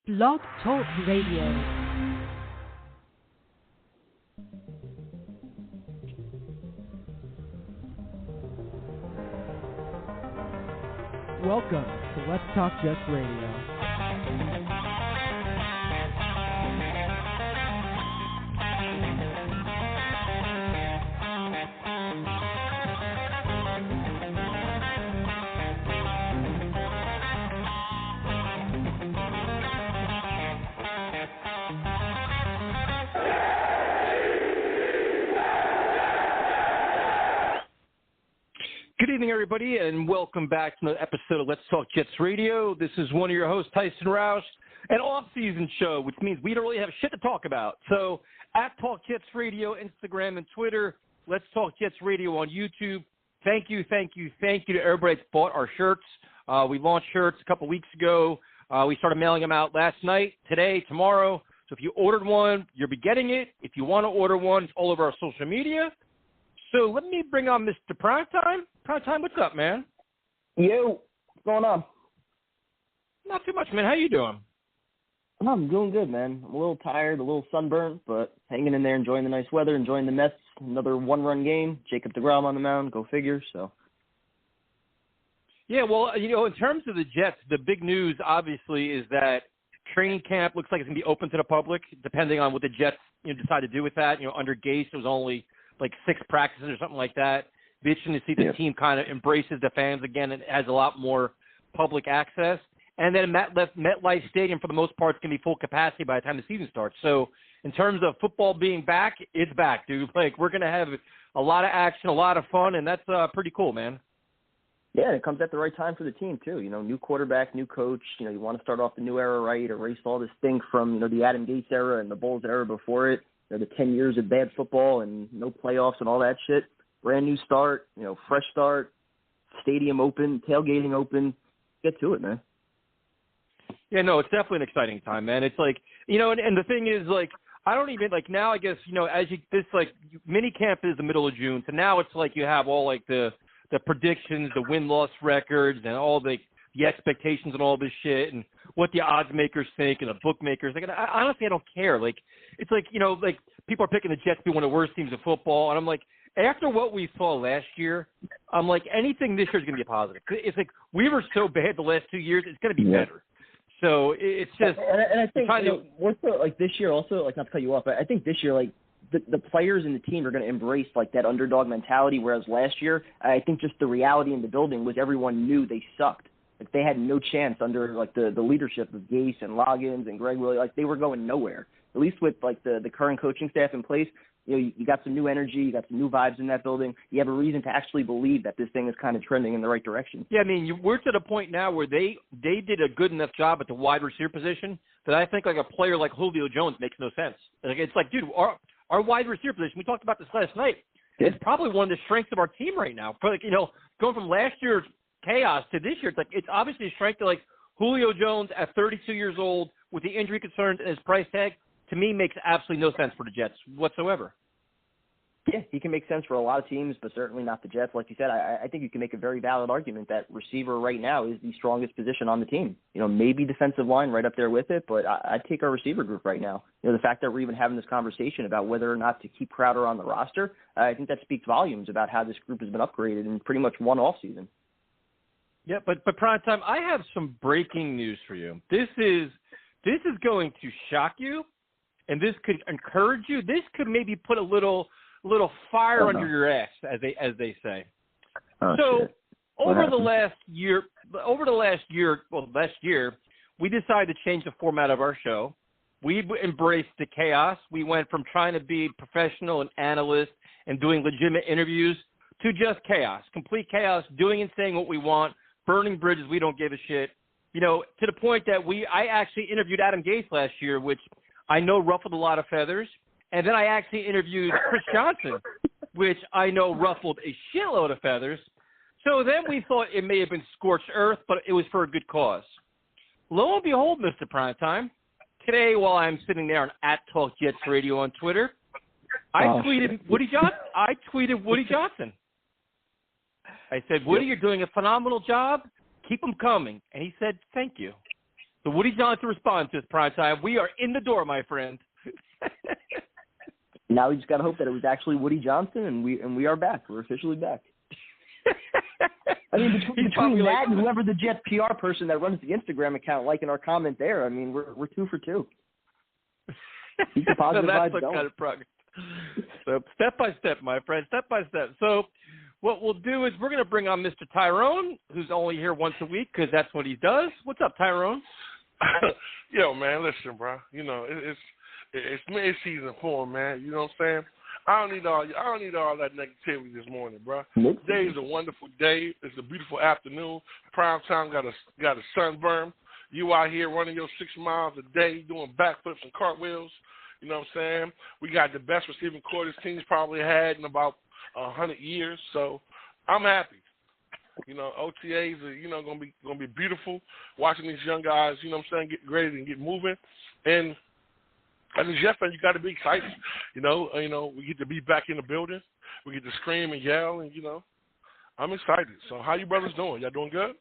Blog Talk Radio. Welcome to Let's Talk Jets Radio. Good evening, everybody, and welcome back to another episode of Let's Talk Jets Radio. This is one of your hosts, Tyson Roush, an off-season show, which means we don't really have shit to talk about. So, at Talk Jets Radio, Instagram, and Twitter, Let's Talk Jets Radio on YouTube. Thank you to everybody that's bought our shirts. We launched shirts a couple weeks ago. We started mailing them out last night, today, tomorrow. So if you ordered one, you'll be getting it. If you want to order one, it's all over our social media. So let me bring on Mr. Primetime. Primetime, what's up, man? Yo, what's going on? Not too much, man. How you doing? I'm doing good, man. I'm a little tired, a little sunburnt, but hanging in there, enjoying the nice weather, enjoying the Mets. Another one-run game. Jacob deGrom on the mound. Go figure, so. Yeah, well, in terms of the Jets, the big news, obviously, is that training camp looks like it's going to be open to the public, depending on what the Jets decide to do with that. Under Gase, it was only like 6 practices or something like that. Be interesting to see the team kind of embraces the fans again and has a lot more public access. And then MetLife Stadium, for the most part, is going to be full capacity by the time the season starts. So in terms of football being back, it's back, dude. Like, we're going to have a lot of action, a lot of fun, and that's pretty cool, man. Yeah, it comes at the right time for the team, too. New quarterback, new coach. You want to start off the new era right, erase all this stink from, the Adam Gase era and the Bulls era before it. The 10 years of bad football and no playoffs and all that shit. Brand new start, fresh start, stadium open, tailgating open. Get to it, man. Yeah, no, it's definitely an exciting time, man. It's like, and the thing is, like, I don't even, like, now I guess, mini camp is the middle of June. So now it's like you have all, like, the predictions, the win-loss records, and all the expectations and all this shit, and what the odds makers think and the bookmakers think. And honestly, I don't care. Like, it's like, people are picking the Jets to be one of the worst teams of football. And I'm like, after what we saw last year, I'm like, anything this year is going to be a positive. It's like, we were so bad the last 2 years, it's going to be better. So it's just. And I think, this year also, like, not to cut you off, but I think this year, like, the players in the team are going to embrace, like, that underdog mentality, whereas last year, I think just the reality in the building was everyone knew they sucked. Like, they had no chance under, like, the leadership of Gase and Loggins and Greg Willie. Like, they were going nowhere. At least with, like, the current coaching staff in place, you got some new energy, you got some new vibes in that building. You have a reason to actually believe that this thing is kind of trending in the right direction. Yeah, I mean, we're to the point now where they did a good enough job at the wide receiver position that I think, like, a player like Julio Jones makes no sense. Like, it's like, dude, our wide receiver position, we talked about this last night, it's probably one of the strengths of our team right now. For, like, going from last year's chaos to this year, it's obviously a strength to, like, Julio Jones at 32 years old with the injury concerns and his price tag, to me, makes absolutely no sense for the Jets whatsoever. Yeah, he can make sense for a lot of teams, but certainly not the Jets. Like you said, I think you can make a very valid argument that receiver right now is the strongest position on the team. Maybe defensive line right up there with it, but I'd take our receiver group right now. The fact that we're even having this conversation about whether or not to keep Crowder on the roster, I think that speaks volumes about how this group has been upgraded in pretty much one offseason. Yeah, but Primetime, I have some breaking news for you. This is going to shock you, and this could encourage you. This could maybe put a little fire under your ass, as they say. Over the last year, we decided to change the format of our show. We embraced the chaos. We went from trying to be professional and analyst and doing legitimate interviews to just chaos, complete chaos, doing and saying what we want, burning bridges. We don't give a shit. To the point that I actually interviewed Adam Gase last year, which I know ruffled a lot of feathers. And then I actually interviewed Chris Johnson, which I know ruffled a shitload of feathers. So then we thought it may have been scorched earth, but it was for a good cause. Lo and behold, Mr. Primetime, today while I'm sitting there on @TalkJetsRadio on Twitter, I tweeted Woody Johnson. I said, Woody, you're doing a phenomenal job. Keep them coming. And he said, thank you. So Woody Johnson responds to this prime time. We are in the door, my friend. Now we just got to hope that it was actually Woody Johnson, and we are back. We're officially back. I mean, between that and whoever the Jets PR person that runs the Instagram account liking our comment there, I mean, we're 2 for 2. Keep the positive vibes going. Kind of progress. So step by step, my friend, step by step. So what we'll do is we're going to bring on Mr. Tyrone, who's only here once a week because that's what he does. What's up, Tyrone? Yo, man, listen, bro. You know, it's mid-season form, man. You know what I'm saying? I don't need all that negativity this morning, bro. Nope. Today is a wonderful day. It's a beautiful afternoon. Prime time got a sunburn. You out here running your 6 miles a day, doing backflips and cartwheels. You know what I'm saying? We got the best receiving core this team's probably had in about 100 years. So I'm happy. You know, OTAs are, you know, gonna be beautiful. Watching these young guys, you know what I'm saying, get graded and get moving. And as a Jet fan, you got to be excited. You know, we get to be back in the building. We get to scream and yell, and, you know, I'm excited. So how you brothers doing? Y'all doing good?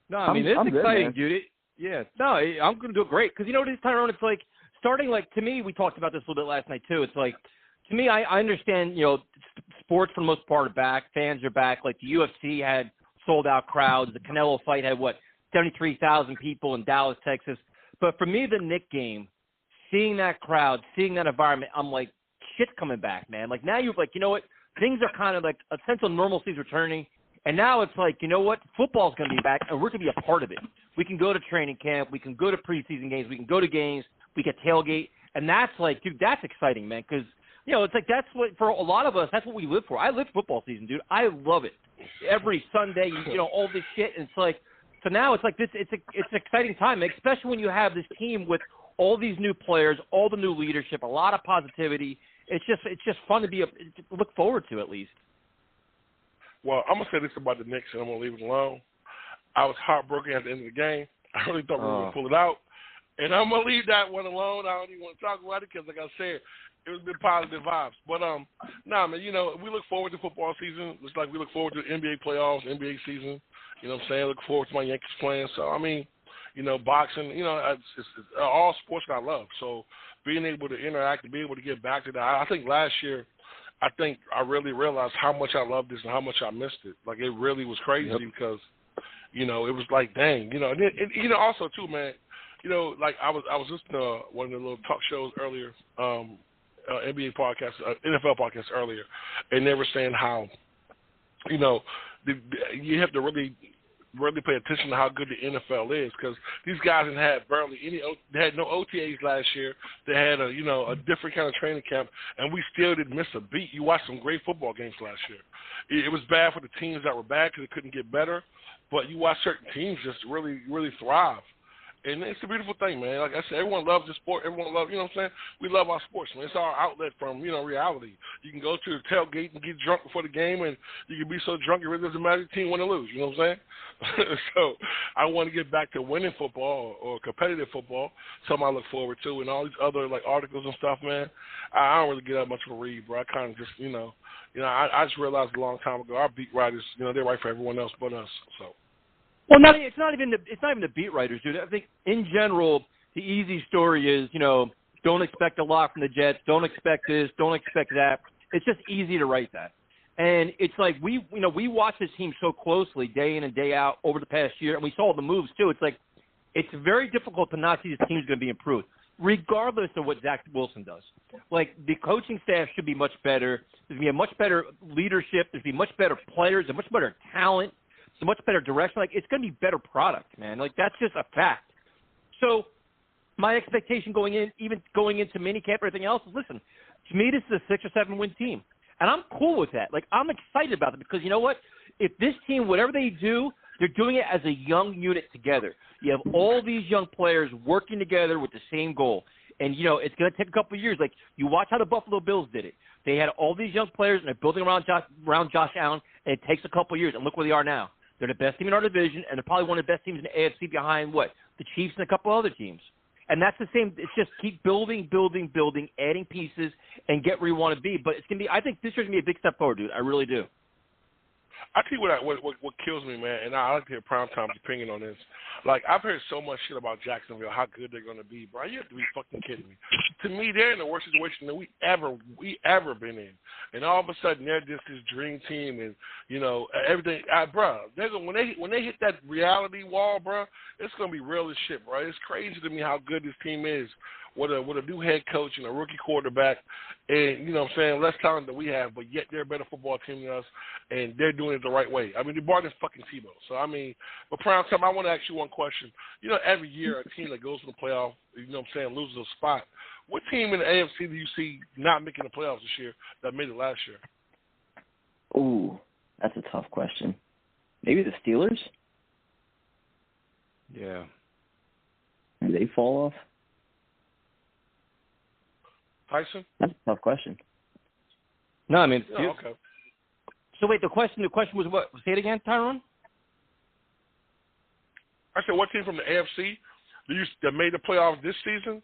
No, I mean, it's exciting, dude. I'm going to do great. Because, you know what it is, Tyrone? It's like starting, like, to me, we talked about this a little bit last night, too. It's like, to me, I understand, you know, sports for the most part are back. Fans are back. Like, the UFC had sold-out crowds. The Canelo fight had, 73,000 people in Dallas, Texas. But for me, the Knicks game, seeing that crowd, seeing that environment, I'm like, shit's coming back, man. Like, now you're like, you know what? Things are kind of like a sense of normalcy is returning. And now it's like, you know what? Football's going to be back, and we're going to be a part of it. We can go to training camp. We can go to preseason games. We can go to games. We can tailgate. And that's like, dude, that's exciting, man, because, you know, it's like that's what, for a lot of us, that's what we live for. I live football season, dude. I love it. Every Sunday, you know, all this shit. And it's like, so now it's like this, it's an exciting time, especially when you have this team with all these new players, all the new leadership, a lot of positivity. It's just fun to look forward to, at least. Well, I'm gonna say this about the Knicks, and I'm gonna leave it alone. I was heartbroken at the end of the game. I really thought we were gonna pull it out, and I'm gonna leave that one alone. I don't even want to talk about it because, like I said, it was been positive vibes. But nah, man, you know, we look forward to football season. It's like we look forward to NBA playoffs, NBA season. You know what I'm saying? I look forward to my Yankees playing. So I mean, you know, boxing, you know, it's all sports that I love. So being able to interact and being able to get back to that, I think last year, I really realized how much I loved this and how much I missed it. Like, it really was crazy because, you know, it was like, dang, you know, and you know, also too, man, you know, like I was listening to one of the little talk shows earlier, NBA podcasts, NFL podcasts earlier, and they were saying how, you know, you have to really pay attention to how good the NFL is, because these guys had barely any. They had no OTAs last year. They had a different kind of training camp, and we still didn't miss a beat. You watched some great football games last year. It was bad for the teams that were bad because they couldn't get better, but you watch certain teams just really, really thrive. And it's a beautiful thing, man. Like I said, everyone loves the sport. Everyone loves, you know what I'm saying? We love our sports, man. It's our outlet from, you know, reality. You can go to the tailgate and get drunk before the game, and you can be so drunk it really doesn't matter if the team win or lose. You know what I'm saying? So I want to get back to winning football or competitive football, something I look forward to, and all these other, like, articles and stuff, man. I don't really get that much of a read, bro. I kind of just, I just realized a long time ago, our beat writers, you know, they're right for everyone else but us, so. Well, it's not even the beat writers, dude. I think in general, the easy story is, you know, don't expect a lot from the Jets. Don't expect this. Don't expect that. It's just easy to write that. And it's like we watch this team so closely day in and day out over the past year, and we saw the moves too. It's like it's very difficult to not see this team's going to be improved, regardless of what Zach Wilson does. Like, the coaching staff should be much better. There's going to be a much better leadership. There's going to be much better players, a much better talent. It's a much better direction. Like, it's going to be better product, man. Like, that's just a fact. So my expectation going into minicamp and everything else is, listen, to me, this is a 6 or 7 win team. And I'm cool with that. Like, I'm excited about it because, you know what? If this team, whatever they do, they're doing it as a young unit together. You have all these young players working together with the same goal. And, you know, it's going to take a couple of years. Like, you watch how the Buffalo Bills did it. They had all these young players, and they're building around Josh Allen, and it takes a couple of years. And look where they are now. They're the best team in our division, and they're probably one of the best teams in the AFC behind, the Chiefs and a couple other teams. And that's the same. It's just keep building, adding pieces, and get where you want to be. But it's going to be – I think this year's going to be a big step forward, dude. I really do. I tell you what kills me, man, and I like to hear Primetime's opinion on this. Like, I've heard so much shit about Jacksonville, how good they're going to be, bro. You have to be fucking kidding me. To me, they're in the worst situation that we ever been in. And all of a sudden, they're just this dream team and, you know, everything. Bro, when they hit that reality wall, bro, it's going to be real as shit, bro. It's crazy to me how good this team is with a new head coach and a rookie quarterback and, you know what I'm saying, less talent than we have, but yet they're a better football team than us, and they're doing it the right way. I mean, they brought in fucking Tebow. So, I mean, but Prime Time, I want to ask you one question. You know, every year a team that goes to the playoff, you know what I'm saying, loses a spot. What team in the AFC do you see not making the playoffs this year that made it last year? Ooh, that's a tough question. Maybe the Steelers? Yeah. Do they fall off? Tyson? That's a tough question. No, I mean, Oh, okay. So wait, the question was what? Say it again, Tyrone. I said, what team from the AFC that made the playoffs this season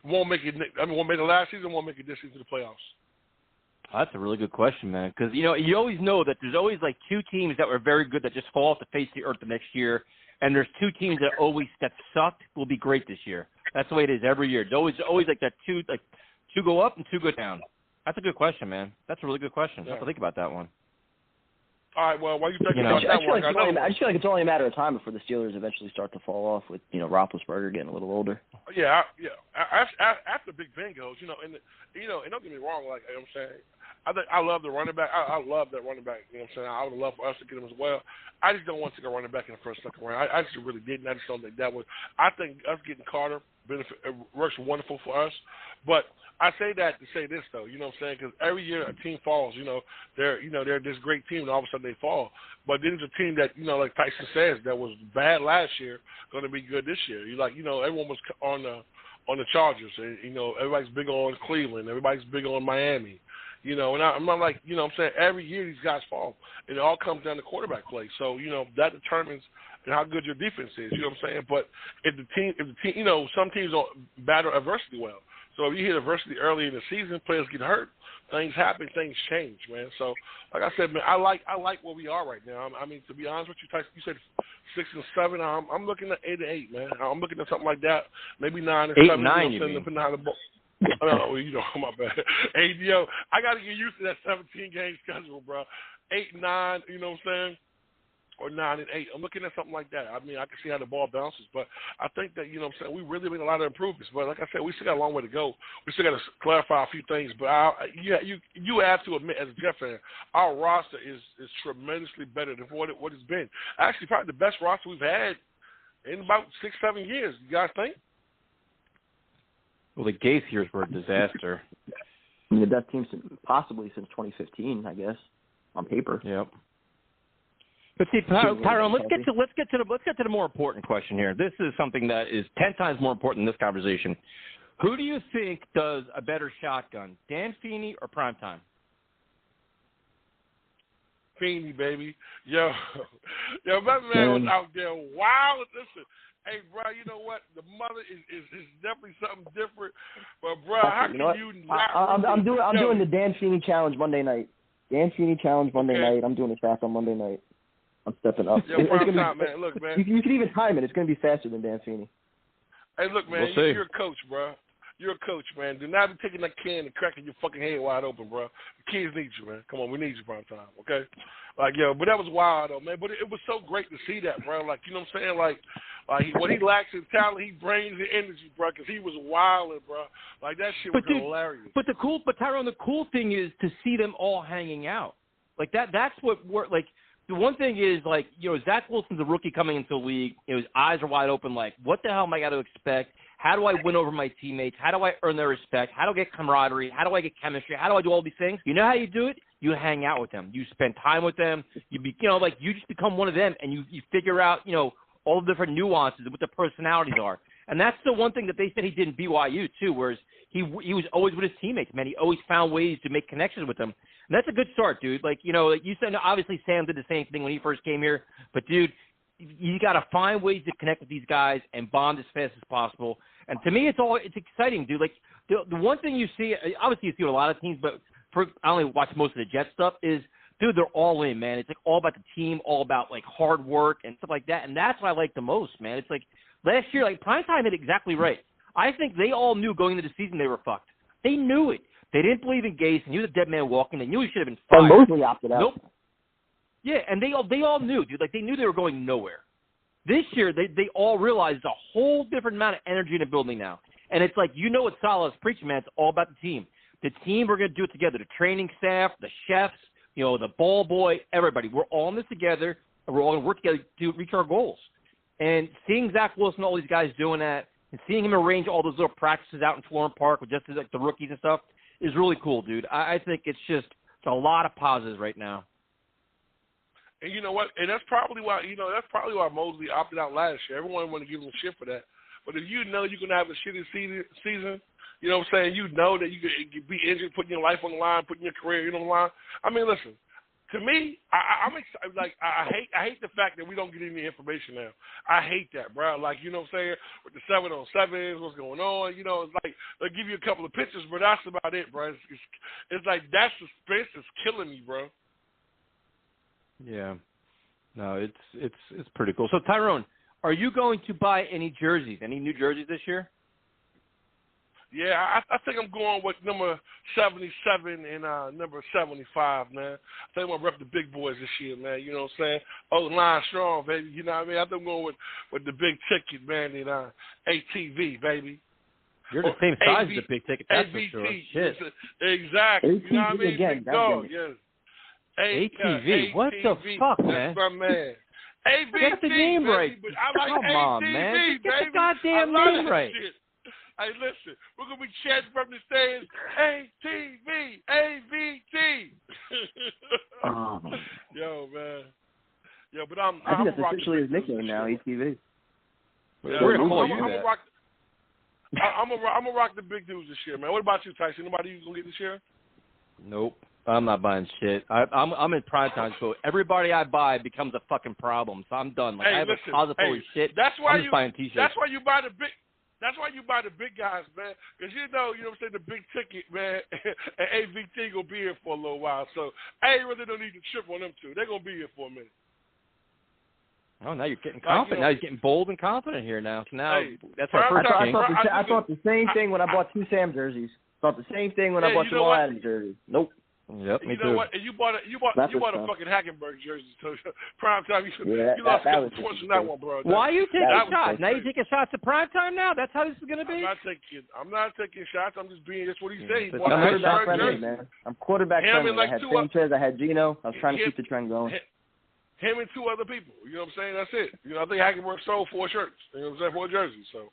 won't make it? I mean, won't make it last season, won't make it this season to the playoffs. That's a really good question, man. Because you always know that there's always like two teams that were very good that just fall off the face of the earth the next year, and there's two teams that sucked will be great this year. That's the way it is every year. There's always like that two go up and two go down. That's a good question, man. That's a really good question. I have to think about that one. All right, well, while you think about that I just feel like it's only a matter of time before the Steelers eventually start to fall off with, you know, Roethlisberger getting a little older. Yeah. After Big Ben goes, and don't get me wrong, like you know what I'm saying, I love the running back. I love that running back. You know what I'm saying? I would love for us to get him as well. I just don't want to take a running back in the first, second round. I just really didn't. I just don't think that would. I think us getting Carter works wonderful for us, but I say that to say this though, you know what I'm saying? Because every year a team falls, they're this great team, and all of a sudden they fall. But then there's a team that, like Tyson says, that was bad last year, going to be good this year. Everyone was on the Chargers, and everybody's big on Cleveland, everybody's big on Miami, and I'm not like, I'm saying every year these guys fall, and it all comes down to quarterback play. So that determines how good your defense is. You know what I'm saying? But if the team, some teams don't battle adversity well. So if you hit adversity early in the season, players get hurt, things happen, things change, man. So, like I said, man, I like where we are right now. I mean, to be honest with you, Tyson, you said 6 and 7. I'm looking at 8 and 8, man. I'm looking at something like that, maybe 9 and 7. 8 and 9, you mean? Depending on how the ball. Oh, my bad. Hey, I got to get used to that 17-game schedule, bro. 8 and 9, you know what I'm saying? Or 9 and 8. I'm looking at something like that. I mean, I can see how the ball bounces, but I think that, what I'm saying, we really made a lot of improvements. But like I said, we still got a long way to go. We still got to clarify a few things. But you have to admit, as a Jet fan, our roster is tremendously better than what it's been. Actually, probably the best roster we've had in about 6-7 years. You guys think? Well, the Gase years were a disaster. I mean, the best team possibly since 2015, I guess, on paper. Yep. But see, Tyrone, let's get to the more important question here. This is something that is 10 times more important than this conversation. Who do you think does a better shotgun, Dan Feeney or Primetime? Feeney, baby. Yo, my man was out there wild. Listen, hey, bro, you know what? The mother is definitely something different. But, bro, how can you not? I'm doing the Dan Feeney challenge Monday night. Dan Feeney challenge Monday night. I'm doing a track on Monday night. I'm stepping up. Yo, Primetime, man. Look, man. You can even time it. It's going to be faster than Dan Feeney. Hey, look, man. You're a coach, bro. You're a coach, man. Do not be taking that can and cracking your fucking head wide open, bro. The kids need you, man. Come on, we need you, Primetime, okay? Like, but that was wild, though, man. But it was so great to see that, bro. Like, you know what I'm saying? Like what he lacks in talent, he brings the energy, bro, because he was wilding, bro. Like, that shit was hilarious. But Tyrone, the cool thing is to see them all hanging out. Like, that's what we're, like, the one thing is, like, Zach Wilson's a rookie coming into the league. His eyes are wide open, like, what the hell am I got to expect? How do I win over my teammates? How do I earn their respect? How do I get camaraderie? How do I get chemistry? How do I do all these things? You know how you do it? You hang out with them. You spend time with them. You just become one of them, and you figure out, all the different nuances of what the personalities are. And that's the one thing that they said he did in BYU, too, whereas he was always with his teammates, man. He always found ways to make connections with them. And that's a good start, dude. Like, like you said, obviously Sam did the same thing when he first came here. But, dude, you got to find ways to connect with these guys and bond as fast as possible. And to me, it's exciting, dude. Like, the one thing you see, obviously you see with a lot of teams, but I only watch most of the Jet stuff, is dude, they're all in, man. It's like all about the team, all about like hard work and stuff like that. And that's what I like the most, man. It's like last year, like Primetime hit exactly right. I think they all knew going into the season they were fucked. They knew it. They didn't believe in Gase, and he was a dead man walking. They knew he should have been fired. Mosley opted out. Nope. Yeah, and they all knew, dude. Like they knew they were going nowhere. This year, they all realized a whole different amount of energy in the building now. And it's like, you know what Salah's preaching, man. It's all about the team. The team, we're going to do it together. The training staff, the chefs, the ball boy, everybody. We're all in this together, and we're all going to work together to reach our goals. And seeing Zach Wilson, all these guys doing that, and seeing him arrange all those little practices out in Florham Park with just like the rookies and stuff is really cool, dude. I think it's a lot of positives right now. And you know what? And that's probably why Mosley opted out last year. Everyone wanted to give him shit for that. But if you know you're going to have a shitty season, you know what I'm saying? You know that you could be injured, putting your life on the line, putting your career on the line. I mean, listen, to me, I'm excited. Like, I hate the fact that we don't get any information now. I hate that, bro. Like, you know what I'm saying? With the 7-on-7s, what's going on? It's like they'll give you a couple of pictures, but that's about it, bro. It's like that suspense is killing me, bro. Yeah. No, it's pretty cool. So, Tyrone, are you going to buy any jerseys, any new jerseys this year? Yeah, I think I'm going with number 77 and number 75, man. I think I'm going to rep the big boys this year, man. You know what I'm saying? Oh, line strong, baby. You know what I mean? I think I'm going with the big ticket, man, and ATV, baby. You're the same size as the big ticket, that's for sure. Shit. Exactly. ATV you know what I mean? again. Big dog, yes. ATV. What the fuck, man? That's my man. ABT, get the name baby, right. But I like Come ATV, on, man. Just get baby. the goddamn name right. Shit. Hey, listen, we're going to be chanting from the stage, ATV, AVT. Yo, man. Yo, but I think that's officially his nickname now, ATV. Yeah, we're going to call you that. I'm gonna rock the big dudes this year, man. What about you, Tyson? Anybody you gonna get this year? Nope. I'm not buying shit. I'm in prime time, so everybody I buy becomes a fucking problem. So I'm done. Like, I have a closet full of shit. That's why I'm just buying T-shirts. That's why you buy the big. That's why you buy the big guys, man. Because you know what I'm saying, the big ticket, man, and AVT gonna be here for a little while. So I really don't need to trip on them two. They're gonna be here for a minute. Oh, now you're getting confident. Now you're getting bold and confident here now. So now that's our first king. I thought the same thing when I bought two Sam jerseys. Thought the same thing when I bought Jamal Adams jerseys. Nope. Yep, me you know too. what? And you bought a fucking Hackenberg jersey. So prime time, you lost a couple points in that one, bro. Why are you taking shots? Now you're taking shots at prime time now? That's how this is gonna be? I'm not taking shots. I'm just being. That's what he said. I'm quarterback friendly, man. I'm quarterback friendly. I had Sanchez. I had Gino. I was trying to keep the trend going. Him and two other people. You know what I'm saying? That's it. I think Hackenberg sold 4 shirts. You know what I'm saying? 4 jerseys. So,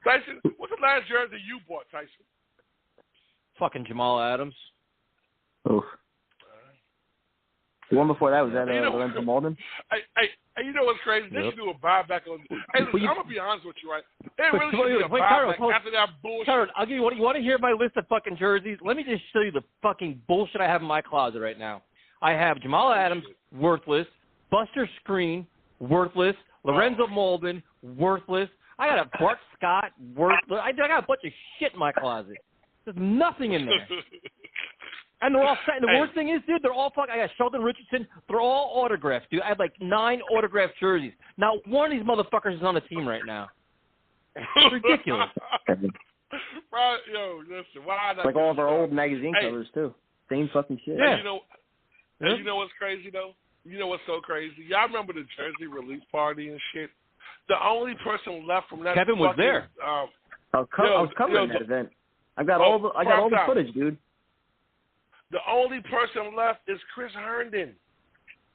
Tyson, what's the last jersey you bought, Tyson? Fucking Jamal Adams. Oof. The one before that was that Lorenzo Molden. Hey, you know what's crazy? They should do a buyback on. Hey, listen, I'm gonna be honest with you, right? They really should do a buyback after that bullshit. Tyrone, I'll give you. You want to hear my list of fucking jerseys? Let me just show you the fucking bullshit I have in my closet right now. I have Jamal Adams, worthless. Buster Screen, worthless. Lorenzo Molden, worthless. I got a Bart Scott, worthless. I got a bunch of shit in my closet. There's nothing in there. And they're all set. And the worst thing is, dude, they're all fucking. I got Sheldon Richardson. They're all autographed, dude. I have like 9 autographed jerseys. Now, one of these motherfuckers is on the team right now. It's ridiculous. Bro, yo, listen, why not? Like all of our old magazine covers too. Same fucking shit. Yeah. You know what's crazy though? You know what's so crazy? Y'all remember the jersey release party and shit? The only person left from that. Kevin was there. I was covering that event. I got all the footage, dude. The only person left is Chris Herndon.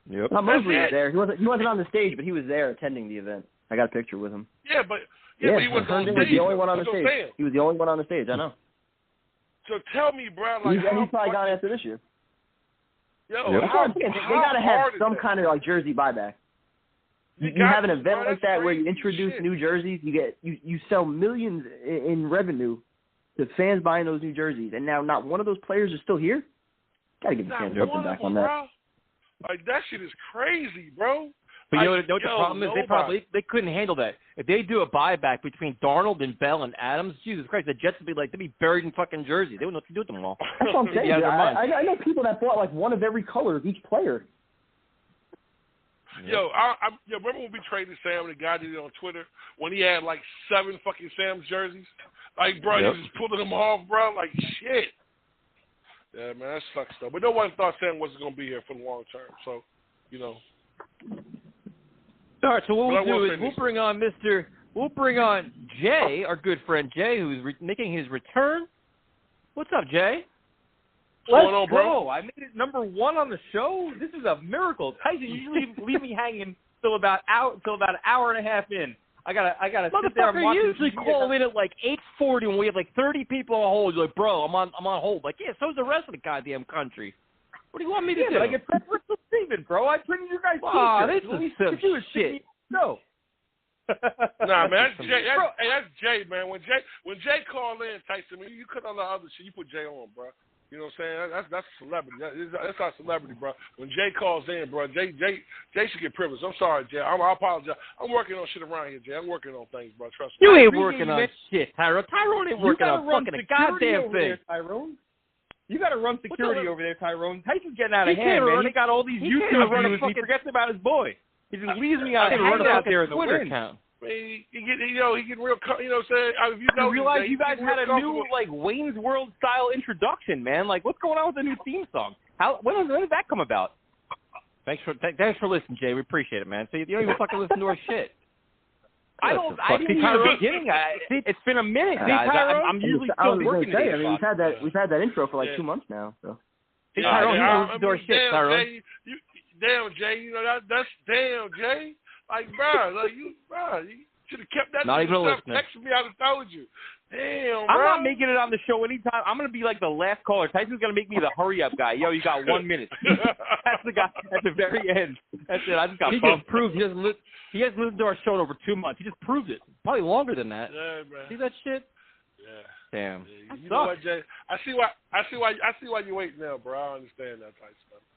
Yep. Mosley was there. He wasn't on the stage, but he was there attending the event. I got a picture with him. Yeah, but he was on stage. Was the only one on the stage. He was the only one on the stage. I know. So tell me, bro, like he's probably gone after this year. Yo, they gotta have some kind of like jersey buyback. You have an event like that where you introduce new jerseys. You sell millions in revenue to fans buying those new jerseys, and now not one of those players is still here. Gotta give the fans something back on that. Bro. Like that shit is crazy, bro. But you know what the problem is? They couldn't handle that. If they do a buyback between Darnold and Bell and Adams, Jesus Christ, the Jets would they'd be buried in fucking Jersey. They wouldn't know what to do with them all. That's what I'm saying. I know people that bought like one of every color of each player. Yo, remember when we traded Sam, the guy did it on Twitter, when he had like 7 fucking Sam's jerseys? Like, bro, he just pulling them off, bro. Like, shit. Yeah, man, that sucks, though. But no one thought Sam wasn't going to be here for the long term. So, you know. All right, so what we'll do is we'll bring on Jay, our good friend Jay, who's making his return. What's up, Jay? What's going on, bro? I made it number 1 on the show. This is a miracle. Tyson, you usually leave me hanging till about an hour and a half in. I gotta sit there and watch. You usually call in at like 8:40 when we have like 30 people on hold. You're like, bro, I'm on hold. Like, yeah, so's the rest of the goddamn country. What do you want me to do? I get preferential treatment, bro. I printed your guys' This is some shit. No. Nah, man, that's Jay. That's Jay, man. When Jay called in, Tyson, you cut on the other shit. You put Jay on, bro. You know what I'm saying? That's a celebrity. That's our celebrity, bro. When Jay calls in, bro, Jay should get privileged. I'm sorry, Jay. I apologize. I'm working on shit around here, Jay. I'm working on things, bro. Trust me. You ain't working on shit, Tyrone. Tyrone ain't working on fucking a goddamn thing. Tyrone. You got to run security over there, Tyrone. Tyson's getting out of hand, man. He got all these YouTube views. He forgets about his boy. He just leaves me out there in the Twitter account. He getting real, you know what I'm saying? You realize you guys had a new, like, Wayne's World-style introduction, man. Like, what's going on with the new theme song? When did that come about? Thanks for listening, Jay. We appreciate it, man. So you don't even fucking listen to our shit. I didn't hear the beginning. It's been a minute. I'm usually still working. I mean, we've had that intro for like 2 months now. So. Tyrone, you don't listen to our shit, Tyrone. Damn, Jay. You know that's damn, Jay. Like, bro, you should have kept that. Not even a listener. Text me, I'd have told you. Damn, bro. I'm not making it on the show anytime. I'm going to be like the last caller. Tyson's going to make me the hurry-up guy. Yo, you got 1 minute. That's the guy at the very end. That's it. I just got bumped. He hasn't listened to our show in over 2 months. He just proved it. Probably longer than that. Yeah, man. See that shit? Yeah. Damn. Yeah, you know what, Jay? I see why you wait now, bro. I understand that, Tyson.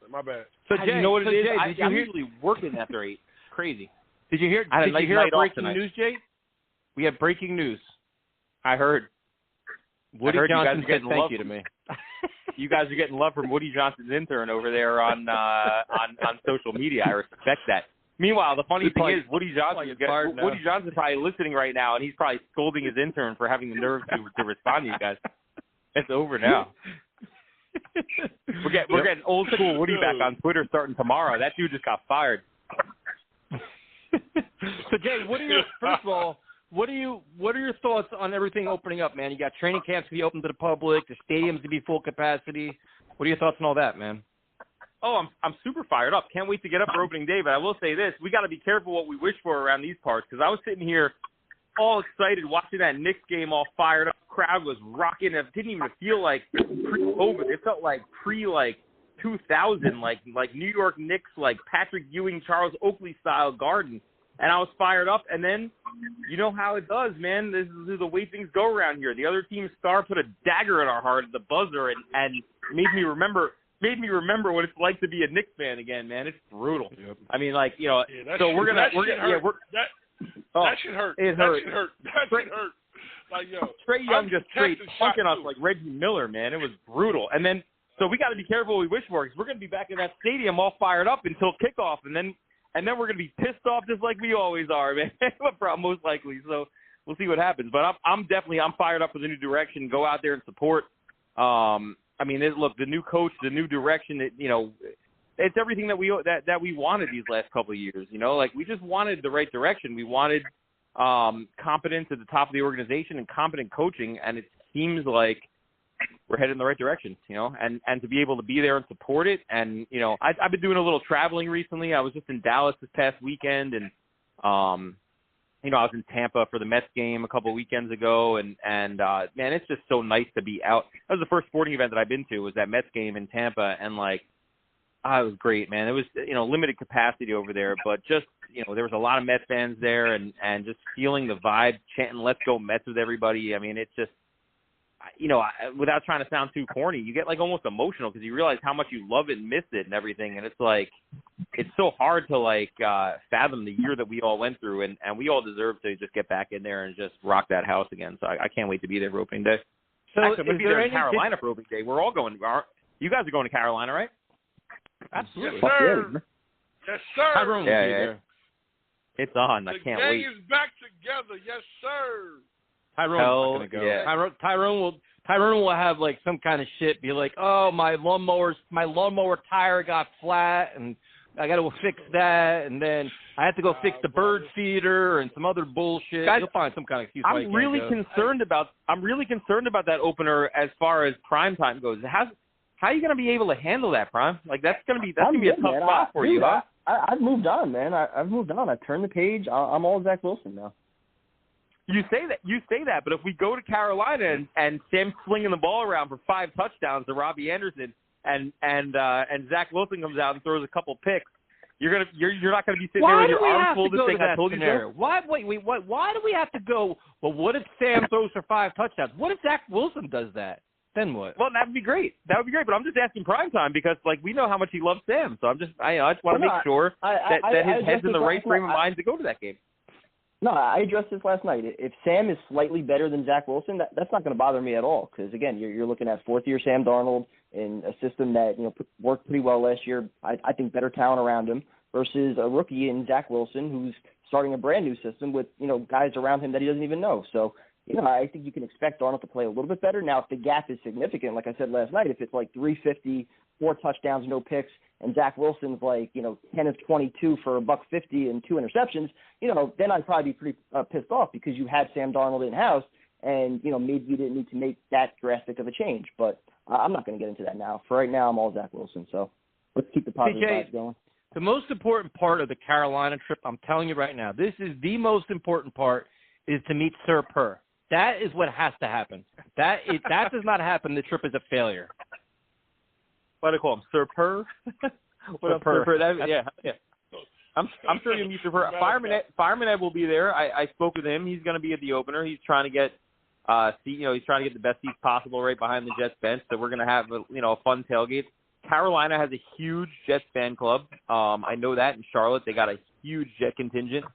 My bad. So, Jay, you know what it is? I'm usually working after 8. Crazy. Did you hear our breaking news, Jay? We have breaking news. I heard. Woody Johnson said thank you to me. You guys are getting love from Woody Johnson's intern over there on social media. I respect that. Meanwhile, the funny thing is Woody Johnson's probably listening right now, and he's probably scolding his intern for having the nerve to respond to you guys. It's over now. We're getting old school Woody back on Twitter starting tomorrow. That dude just got fired. So, Jay, first of all, what are your thoughts on everything opening up, man? You got training camps to be open to the public, the stadiums to be full capacity. What are your thoughts on all that, man? Oh, I'm super fired up. Can't wait to get up for opening day. But I will say this: we got to be careful what we wish for around these parts, because I was sitting here all excited watching that Knicks game, all fired up. Crowd was rocking. It didn't even feel like pre-COVID. It felt like 2000, like New York Knicks, like Patrick Ewing, Charles Oakley style Garden. And I was fired up. And then, you know how it does, man. This is the way things go around here. The other team's star put a dagger in our heart at the buzzer and made me remember what it's like to be a Knicks fan again, man. It's brutal. Yep. I mean, like, you know, so we're gonna that should hurt. It hurt. That should hurt. Like, yo, Trey Young just straight punking us like Reggie Miller, man. It was brutal. And then, so we got to be careful what we wish for, because we're going to be back in that stadium all fired up until kickoff, and then we're going to be pissed off just like we always are, man. Most likely. So we'll see what happens. But I'm fired up for the new direction. Go out there and support. I mean, look, the new coach, the new direction. It's everything that we wanted these last couple of years. You know, like, we just wanted the right direction. We wanted competence at the top of the organization and competent coaching, and it seems like we're headed in the right direction, you know, and to be able to be there and support it. And, you know, I've been doing a little traveling recently. I was just in Dallas this past weekend, and, you know, I was in Tampa for the Mets game a couple of weekends ago, and man, it's just so nice to be out. That was the first sporting event that I've been to, was that Mets game in Tampa, and, like, it was great, man. It was, you know, limited capacity over there, but just, you know, there was a lot of Mets fans there, and just feeling the vibe, chanting "Let's go Mets" with everybody. I mean, it's just, you know, without trying to sound too corny, you get, like, almost emotional, because you realize how much you love it and miss it and everything, and it's like, it's so hard to like fathom the year that we all went through, and we all deserve to just get back in there and just rock that house again. So I can't wait to be there for opening day. So actually, I'm going to be there in any Carolina for opening day. We're all going. You guys are going to Carolina, right? Absolutely. Yes, sir. Yes, sir. Tyrone will be Yeah. there. It's on. I can't wait. The gang is back together. Yes, sir. Tyrone's not going to go. Yeah. Tyrone will have like some kind of shit. Be like, oh, my lawnmower tire got flat, and I got to fix that, and then I have to go fix the bird feeder and some other bullshit. Guys, you'll find some kind of excuse. I'm really concerned about that opener as far as prime time goes. How are you going to be able to handle that, Prime? Like that's going to be a tough spot for you, huh? I've moved on, man. I've moved on. I've turned the page. I'm all Zach Wilson now. You say that, but if we go to Carolina and Sam's slinging the ball around for 5 touchdowns to Robbie Anderson and Zach Wilson comes out and throws a couple picks, you're not gonna be sitting there with your arms folded saying, "I told you so." Why do we have to go? Well, what if Sam throws for 5 touchdowns? What if Zach Wilson does that? Then what? Well, that would be great. But I'm just asking primetime because like we know how much he loves Sam, so I just want to make sure that his head's in the right frame of mind to go to that game. No, I addressed this last night. If Sam is slightly better than Zach Wilson, that's not going to bother me at all. Because again, you're looking at 4th-year Sam Darnold in a system that worked pretty well last year. I think better talent around him versus a rookie in Zach Wilson who's starting a brand new system with guys around him that he doesn't even know. So I think you can expect Darnold to play a little bit better. Now, if the gap is significant, like I said last night, if it's like 350, 4 touchdowns, no picks, and Zach Wilson's like 10 of 22 for $150 and 2 interceptions, then I'd probably be pretty pissed off because you had Sam Darnold in house, and maybe you didn't need to make that drastic of a change. But I'm not going to get into that now. For right now, I'm all Zach Wilson. So let's keep the positive vibes going. The most important part of the Carolina trip, I'm telling you right now, this is the most important part, is to meet Sir Purr. That is what has to happen. That does not happen, the trip is a failure. What do I call him? Sir Purr? What up, Sir Purr? Yeah. I'm sure you'll meet Sir Purr. Fireman Ed will be there. I spoke with him. He's going to be at the opener. He's trying to get he's trying to get the best seats possible right behind the Jets bench. So we're going to have a fun tailgate. Carolina has a huge Jets fan club. I know that in Charlotte they got a huge Jet contingent.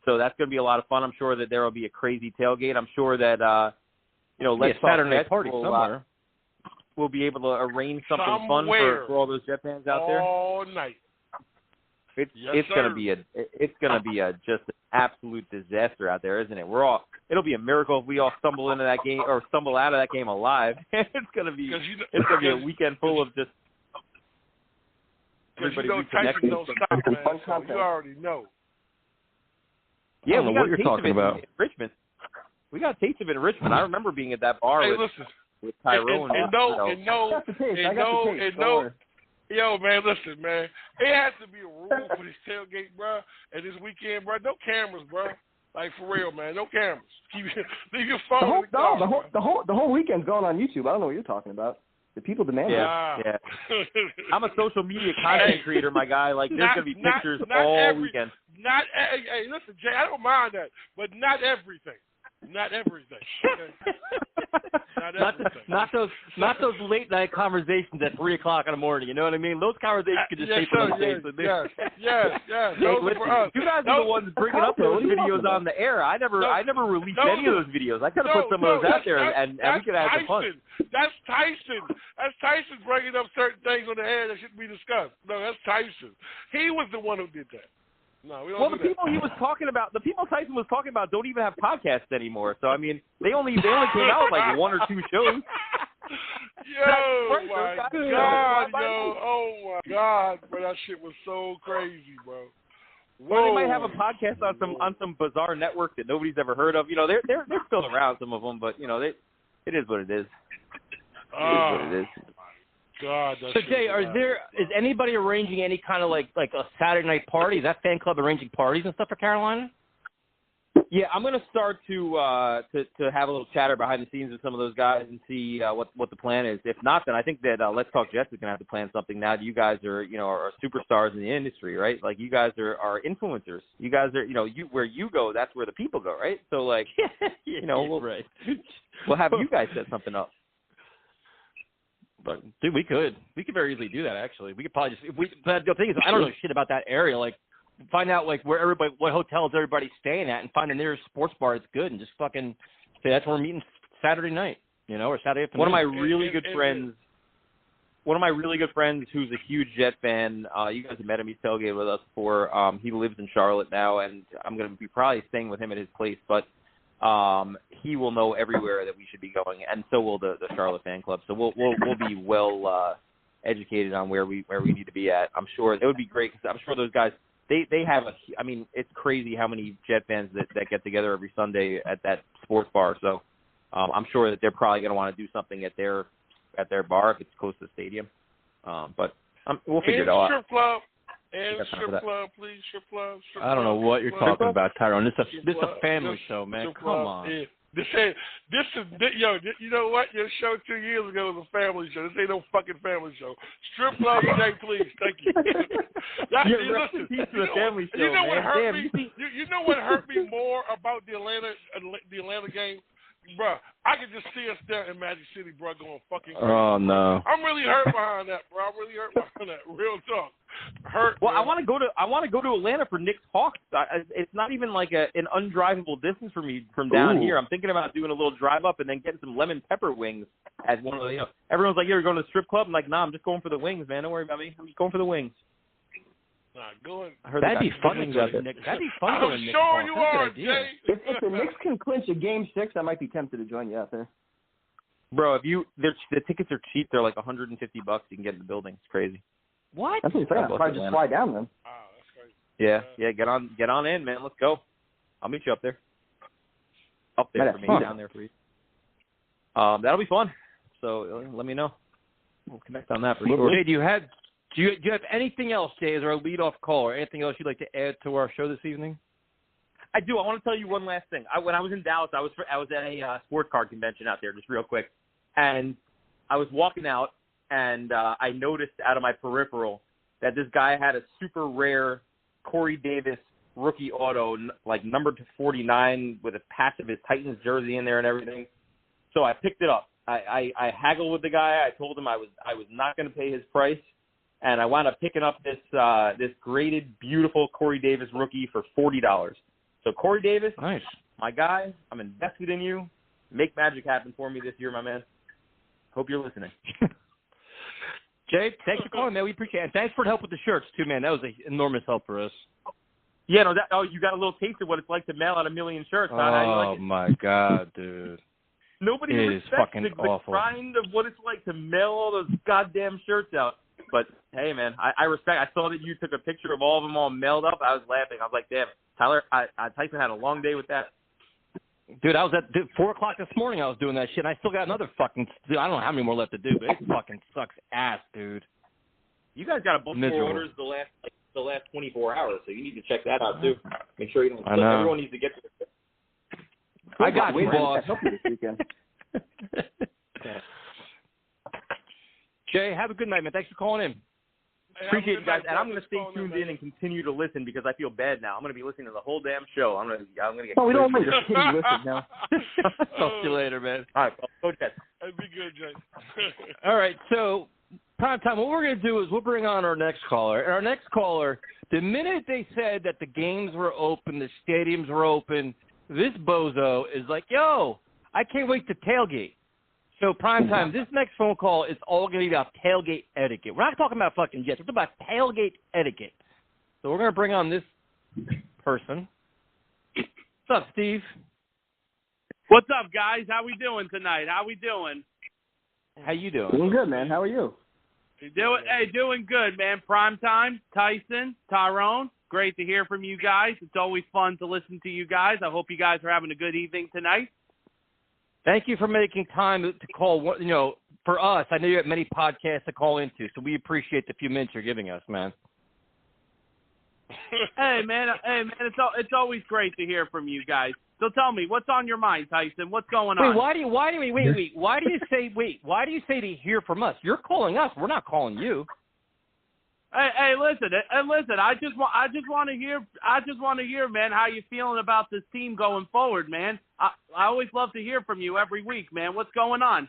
So that's going to be a lot of fun. I'm sure that there will be a crazy tailgate. I'm sure that let's Saturday night party somewhere. We'll be able to arrange something fun for all those Jet fans out there. All night. It's going to be just an absolute disaster out there, isn't it? It'll be a miracle if we all stumble into that game or stumble out of that game alive. It's going to be a weekend full of just everybody Tyson don't stop, man. So you already know. Yeah, we got a taste of it in Richmond. We got a taste of it in Richmond. I remember being at that bar with Tyrone. Yo, man, listen, man. It has to be a rule for this tailgate, bro. And this weekend, bro. No cameras, bro. Like, for real, man. No cameras. Leave your phone in the car. The whole weekend's going on YouTube. I don't know what you're talking about. The people demand it. Yeah. I'm a social media content creator, my guy. Like, there's going to be pictures all weekend. Hey, listen, Jay, I don't mind that, but not everything. Not everything. Okay? Not those late night conversations at 3:00 in the morning. You know what I mean? Those conversations could just stay for the day. Yes. Those are for us. You guys are the ones bringing up those videos on the air. I never released any of those videos. I could have put some of those out there, and we could have some fun. That's Tyson. That's Tyson bringing up certain things on the air that shouldn't be discussed. No, that's Tyson. He was the one who did that. No, we don't the people he was talking about, the people Tyson was talking about, don't even have podcasts anymore. So I mean, they only came out with like 1 or 2 shows. My God, bro, that shit was so crazy, bro. Whoa. Or they might have a podcast on some bizarre network that nobody's ever heard of. They're still around, some of them, but it is what it is. It is what it is. God, so Jay, is anybody arranging any kind of like a Saturday night party? Is that fan club arranging parties and stuff for Carolina? Yeah, I'm going to start to have a little chatter behind the scenes with some of those guys and see what the plan is. If not, then I think that Let's Talk Jets is going to have to plan something now that you guys are superstars in the industry, right? Like you guys are influencers. You guys are where you go, that's where the people go, right? So like we'll have you guys set something up. But dude, we could very easily do that. Actually, we could probably just But the thing is, I don't know shit about that area. Like, find out like where what hotels everybody's staying at, and find the nearest sports bar that's good, and just fucking say that's where we're meeting Saturday night, or Saturday afternoon. One of my really good friends, who's a huge Jet fan. You guys have met him. He's tailgated with us before. He lives in Charlotte now, and I'm going to be probably staying with him at his place, but. He will know everywhere that we should be going, and so will the Charlotte fan club. So we'll be well educated on where we need to be at. I'm sure it would be great because I'm sure those guys they have it's crazy how many Jet fans that get together every Sunday at that sports bar. So I'm sure that they're probably going to want to do something at their bar if it's close to the stadium. But we'll figure it out. Strip club. And strip club, please. Strip club. I don't know what you're talking about, Tyrone. This is a family show, man. Come on. Yeah. This is you know what? Your show 2 years ago was a family show. This ain't no fucking family show. Strip club, Jay, please. Thank you. Listen, family show, you know what hurt me? You know what hurt me more about the Atlanta game? Bro, I could just see us there in Magic City, bro, going fucking crazy. Oh, no. I'm really hurt behind that, bro. I'm really hurt behind that. Real talk. Hurt. Well, bro. I want to go to Atlanta for Knicks Hawks. It's not even like an undrivable distance for me from down here. I'm thinking about doing a little drive up and then getting some lemon pepper wings as one of the. Everyone's like, "You're going to the strip club?" I'm like, "Nah, I'm just going for the wings, man. Don't worry about me. I'm just going for the wings." That'd be fun to go to Knicks. That'd be fun to go to Knicks. I'm sure you are, Jay. If the Knicks can clinch a Game 6, I might be tempted to join you out there. Bro, the tickets are cheap. They're like $150. You can get in the building. It's crazy. What? That's what I'm saying. I'll probably just fly down then. Oh, that's crazy. Yeah. Get on in, man. Let's go. I'll meet you up there. Up there for me, down there for you. That'll be fun. So let me know. We'll connect on that for sure. Jay, do you have anything else, Jay, as our leadoff caller? Anything else you'd like to add to our show this evening? I do. I want to tell you one last thing. When I was in Dallas, I was at a sports card convention out there, just real quick, and I was walking out, and I noticed out of my peripheral that this guy had a super rare Corey Davis rookie auto, like numbered to 49, with a patch of his Titans jersey in there and everything. So I picked it up. I haggled with the guy. I told him I was not going to pay his price. And I wound up picking up this graded, beautiful Corey Davis rookie for $40. So Corey Davis, nice, my guy, I'm invested in you. Make magic happen for me this year, my man. Hope you're listening. Jay, thanks for calling, man. We appreciate it. And thanks for the help with the shirts, too, man. That was an enormous help for us. Yeah, you got a little taste of what it's like to mail out 1 million shirts. Oh, how you like it? My God, dude. Nobody respects the grind of what it's like to mail all those goddamn shirts out. But, hey, man, I respect. I saw that you took a picture of all of them all mailed up. I was laughing. I was like, damn, Tyson had a long day with that. Dude, I was at 4 o'clock this morning. I was doing that shit, and I still got another fucking – I don't know how many more left to do, but it fucking sucks ass, dude. You guys got a bunch more orders the last 24 hours, so you need to check that out, too. Make sure you don't – everyone needs to get to it. I got you, boss. Jay, have a good night, man. Thanks for calling in. Hey, appreciate you guys, and I'm going to stay tuned in and continue to listen because I feel bad now. I'm going to be listening to the whole damn show. I'm going to get. Oh, we don't want to listen now. Talk to you later, man. All right, go Jets. That'd be good, Jay. All right, so prime time. What we're going to do is we'll bring on our next caller. And our next caller, the minute they said that the games were open, the stadiums were open, this bozo is like, yo, I can't wait to tailgate. So, prime time, this next phone call is all going to be about tailgate etiquette. We're not talking about fucking Jets. We're talking about tailgate etiquette. So, we're going to bring on this person. What's up, Steve? What's up, guys? How we doing tonight? How we doing? How you doing? Doing good, man. How are you? Doing good, man. Prime time, Tyson, Tyrone. Great to hear from you guys. It's always fun to listen to you guys. I hope you guys are having a good evening tonight. Thank you for making time to call. You know, for us, I know you have many podcasts to call into, so we appreciate the few minutes you're giving us, man. Hey, man, it's always great to hear from you guys. So tell me, what's on your mind, Tyson? What's going on? Why do you say to hear from us? You're calling us. We're not calling you. Hey, listen. I just want to hear, man, how you feeling about this team going forward, man. I always love to hear from you every week, man. What's going on?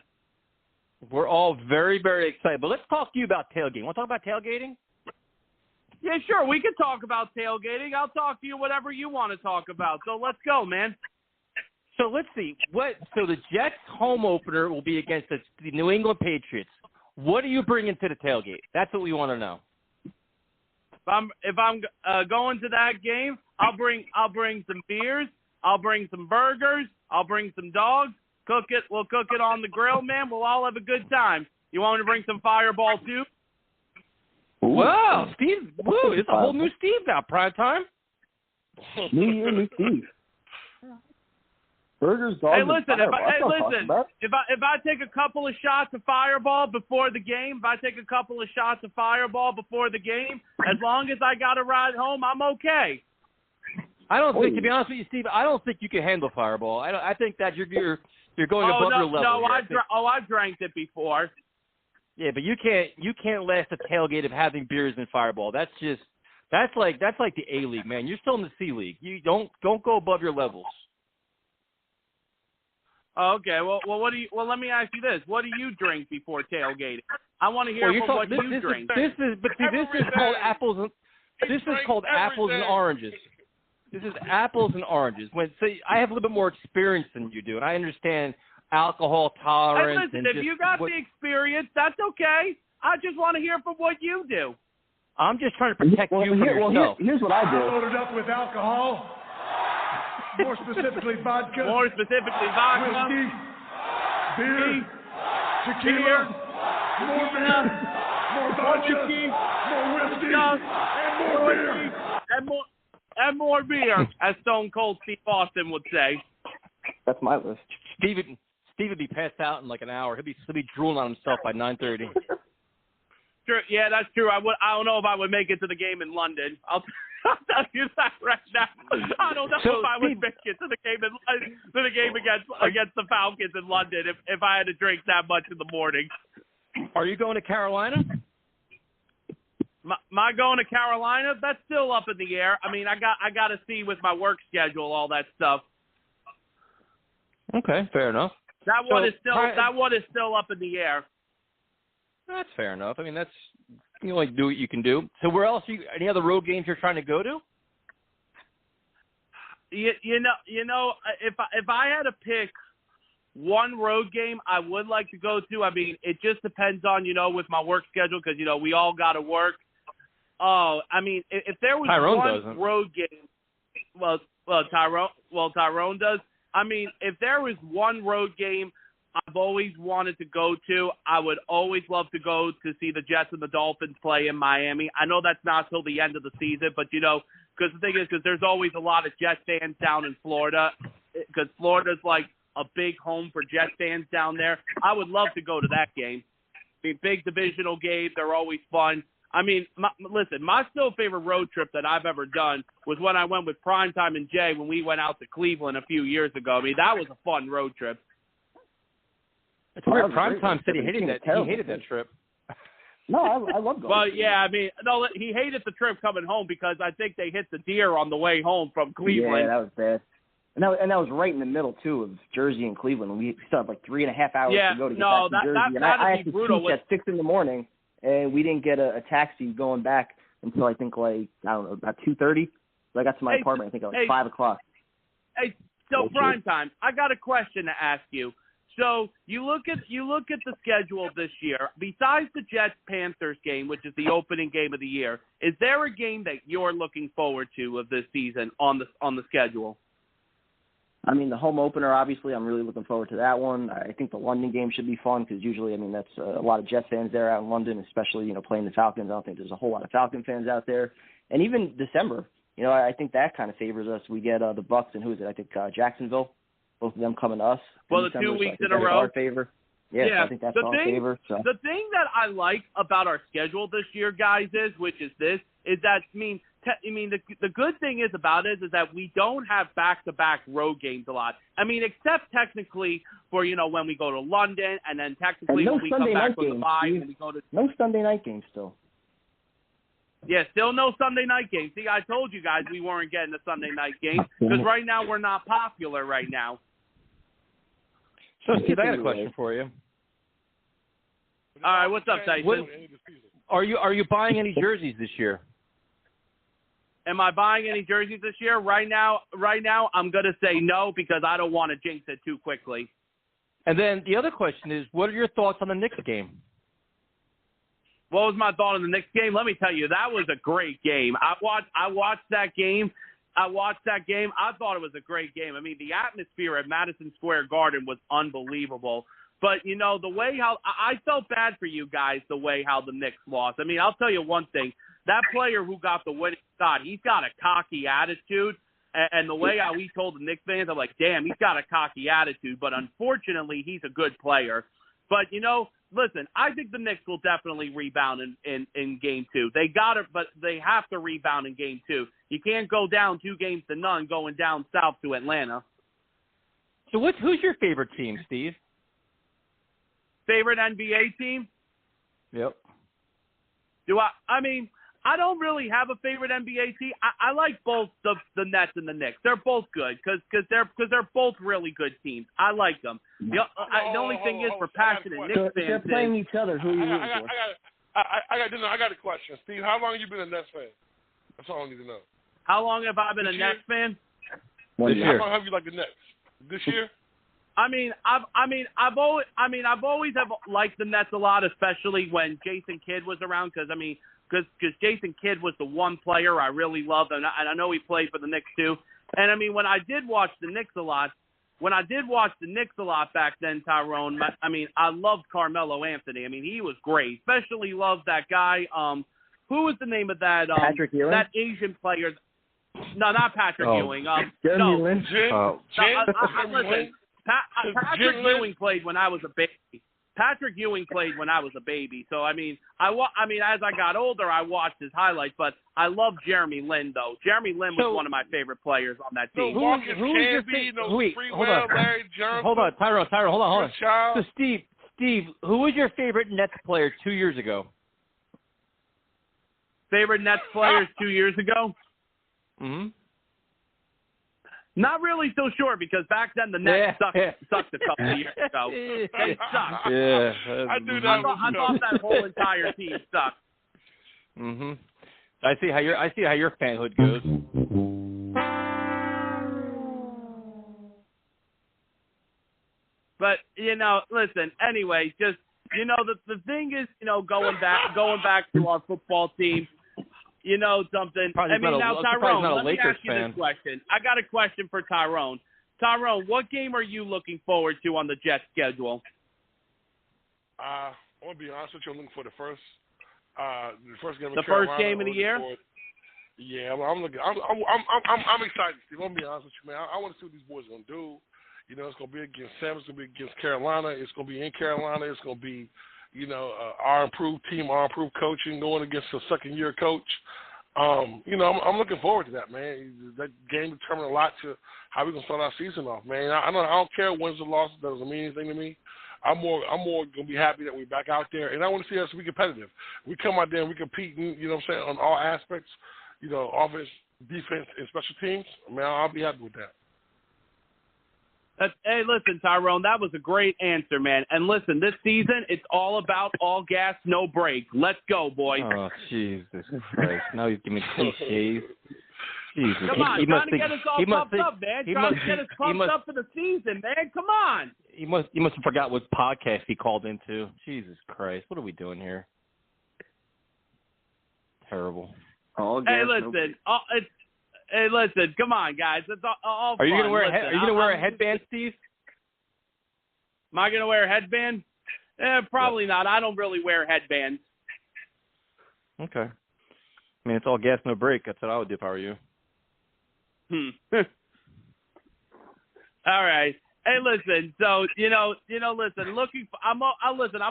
We're all very, very excited. But let's talk to you about tailgating. Want to talk about tailgating? Yeah, sure. We can talk about tailgating. I'll talk to you whatever you want to talk about. So let's go, man. So let's see. So the Jets home opener will be against the New England Patriots. What are you bringing to the tailgate? That's what we want to know. If I'm going to that game, I'll bring some beers. I'll bring some burgers. I'll bring some dogs. We'll cook it on the grill, man. We'll all have a good time. You want me to bring some Fireball too? Wow, Steve! Woo! It's a whole new Steve now. Prime time. New year, new Steve. Burgers, dogs. Hey, listen! If I take a couple of shots of Fireball before the game, as long as I got a ride home, I'm okay. I don't think, to be honest with you, Steve, I don't think you can handle Fireball. I think that you're going above your level. No, I've drank it before. Yeah, but you can't last a tailgate of having beers and Fireball. That's like the A League, man. You're still in the C League. You don't go above your levels. Okay, well, let me ask you this: what do you drink before tailgating? I want to hear what you drink. This is called apples. This is called apples and oranges. This is apples and oranges. I have a little bit more experience than you do, and I understand alcohol tolerance. Hey, listen, if you got the experience, that's okay. I just want to hear from what you do. I'm just trying to protect you from yourself. Here's what I do. Loaded up with alcohol. More specifically, vodka. Whiskey, beer, tequila, more beer, more vodka, more whiskey, and more beer. And more beer, as Stone Cold Steve Austin would say. That's my list. Steve would be passed out in like an hour. He'll be drooling on himself by 9:30. True. Yeah, that's true. I don't know if I would make it to the game in London. I'll tell you that right now. I don't know if I would make it to the game against the Falcons in London if I had to drink that much in the morning. Are you going to Carolina? My going to Carolina? That's still up in the air. I mean, I got to see with my work schedule all that stuff. Okay, fair enough. That one is still up in the air. That's fair enough. I mean, you only do what you can do. So where else? Any other road games you're trying to go to? You know, if I had to pick one road game I would like to go to, I mean, it just depends on, with my work schedule because, we all got to work. Oh, I mean, if there was road game, Tyrone does. I mean, if there was one road game I've always wanted to go to, I would always love to go to see the Jets and the Dolphins play in Miami. I know that's not till the end of the season, but, because the thing is, because there's always a lot of Jets fans down in Florida, because Florida's like a big home for Jets fans down there. I would love to go to that game. I mean, big divisional games, they're always fun. I mean, my still favorite road trip that I've ever done was when I went with Primetime and Jay when we went out to Cleveland a few years ago. I mean, that was a fun road trip. It's weird. Primetime said he hated that trip. No, I love going. Well, yeah, I mean, no, he hated the trip coming home because I think they hit the deer on the way home from Cleveland. Yeah, that was bad. And that was right in the middle, too, of Jersey and Cleveland. We still had like 3.5 hours to go to get back to Jersey. And I had to teach at 6 in the morning, and we didn't get a taxi going back until I think about 2:30. So I got to my apartment, I think at 5 o'clock. Hey, so Primetime, I got a question to ask you. So you look at the schedule this year. Besides the Jets-Panthers game, which is the opening game of the year, is there a game that you're looking forward to of this season on the schedule? I mean, the home opener, obviously, I'm really looking forward to that one. I think the London game should be fun because usually, I mean, that's a lot of Jets fans there out in London, especially, playing the Falcons. I don't think there's a whole lot of Falcon fans out there. And even December, I think that kind of favors us. We get the Bucks and who is it? I think Jacksonville, both of them coming to us. Well, the December, 2 weeks so in a row. Our favor. Yeah, so I think that's our favor. So. The thing that I like about our schedule this year, guys, is that, the good thing is about it is that we don't have back-to-back road games a lot. I mean, except technically for, when we go to London and then technically when we come back from the bye and we go to... No Sunday night games still. Yeah, still no Sunday night games. See, I told you guys we weren't getting a Sunday night game because right now we're not popular right now. So, Steve, I got a question for you. All right, what's up, Tyson? Are you buying any jerseys this year? Am I buying any jerseys this year? Right now, I'm going to say no because I don't want to jinx it too quickly. And then the other question is, what are your thoughts on the Knicks game? What was my thought on the Knicks game? Let me tell you, that was a great game. I watched that game. I thought it was a great game. I mean, the atmosphere at Madison Square Garden was unbelievable. But, you know, the way how – I felt bad for you guys the way how the Knicks lost. I mean, I'll tell you one thing. That player who got the winning shot, he's got a cocky attitude. And the way how he told the Knicks fans, I'm like, damn, he's got a cocky attitude. But unfortunately, he's a good player. But, you know, listen, I think the Knicks will definitely rebound in Game 2. They got it, but they have to rebound in Game 2. You can't go down 2-0 going down south to Atlanta. So who's your favorite team, Steve? Favorite NBA team? Yep. I mean, I don't really have a favorite NBA team. I like both the Nets and the Knicks. They're both good because they're both really good teams. I like them. The only thing is for passionate Knicks fans, they're playing each other. Who are you rooting for? I got a question, Steve. How long have you been a Nets fan? That's all I need to know. How long have I been a Nets fan? This year. How long have you liked the Nets? This year? I've always liked the Nets a lot, especially when Jason Kidd was around. Because Jason Kidd was the one player I really loved, and I know he played for the Knicks too. And I mean, when I did watch the Knicks a lot back then, Tyrone, I loved Carmelo Anthony. I mean, he was great. Especially loved that guy. Who was the name of that? Patrick Ewing? That Asian player. No, not Patrick Ewing. Jeremy Lin? Listen. Patrick Ewing played when I was a baby. So as I got older, I watched his highlights. But I love Jeremy Lin, though. Jeremy Lin was one of my favorite players on that team. Hold on, Tyrone, hold on. So Steve, who was your favorite Nets player 2 years ago? Favorite Nets players 2 years ago? Mm-hmm. Not really so sure because back then the Nets sucked a couple of years ago. They sucked. Yeah, I thought that whole entire team sucked. Mm-hmm. I see how your fanhood goes. But listen. Anyway, just the thing is, going back to our football team. Something. Now, Tyrone, let me ask you this question. I got a question for Tyrone. Tyrone, what game are you looking forward to on the Jets schedule? I want to be honest with you. I'm looking for the first game. The first game of the year. Yeah, I'm looking. I'm excited, Steve. I'm gonna be honest with you, man. I want to see what these boys are gonna do. It's gonna be against Sam. It's gonna be against Carolina. It's gonna be in Carolina. It's gonna be our improved team, our improved coaching, going against a second-year coach. I'm looking forward to that, man. That game determined a lot to how we're going to start our season off, man. I don't care wins or losses. That doesn't mean anything to me. I'm more going to be happy that we're back out there, and I want to see us be competitive. We come out there and we compete, on all aspects, offense, defense, and special teams. I'll be happy with that. Hey, listen, Tyrone, that was a great answer, man. And listen, this season, it's all about all gas, no brakes. Let's go, boys. Oh, Jesus Christ. Now he's giving me cliches. Jesus. Come on, trying to get us all pumped up, man. Trying to get us pumped up for the season, man. Come on. He must have forgot what podcast he called into. Jesus Christ. What are we doing here? Terrible. All gas, Hey, listen, come on, guys. It's all fun. Are you gonna wear a headband, Steve? Am I gonna wear a headband? Probably not. I don't really wear headbands. Okay. It's all gas, no brake. That's what I would do if I were you. All right. Hey, listen. So listen. I'm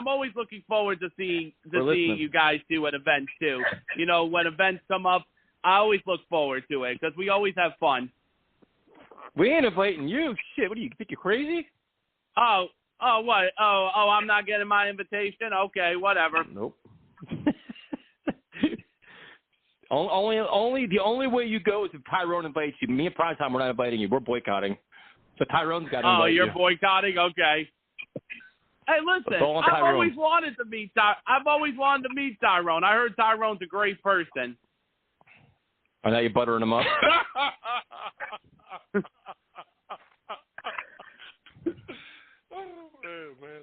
always looking forward to seeing you guys do at events too. When events come up. I always look forward to it because we always have fun. We ain't inviting you. Shit, what do you think? You're crazy? Oh, what? Oh, I'm not getting my invitation? Okay, whatever. Nope. The only way you go is if Tyrone invites you. Me and Primetime, we're not inviting you. We're boycotting. So Tyrone's got to invite you. Oh, you're boycotting? Okay. Hey, listen, I've always wanted to meet Tyrone. I heard Tyrone's a great person. Oh, now you're buttering him up?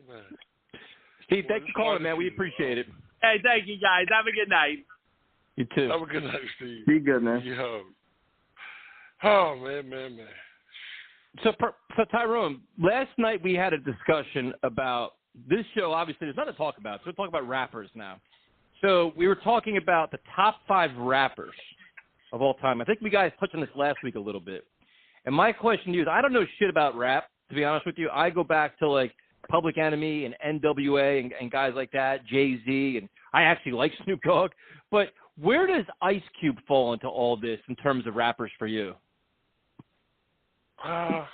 man. Steve, thanks for calling, man. We appreciate it. Hey, thank you, guys. Have a good night. You too. Have a good night, Steve. Be good, man. Yo. Oh, man. So Tyrone, last night we had a discussion about this show. Obviously, there's nothing to talk about. So we're talking about rappers now. So we were talking about the top 5 rappers of all time. I think we guys touched on this last week a little bit. And my question to you is, I don't know shit about rap, to be honest with you. I go back to, like, Public Enemy and NWA and guys like that, Jay-Z, and I actually like Snoop Dogg. But where does Ice Cube fall into all this in terms of rappers for you? I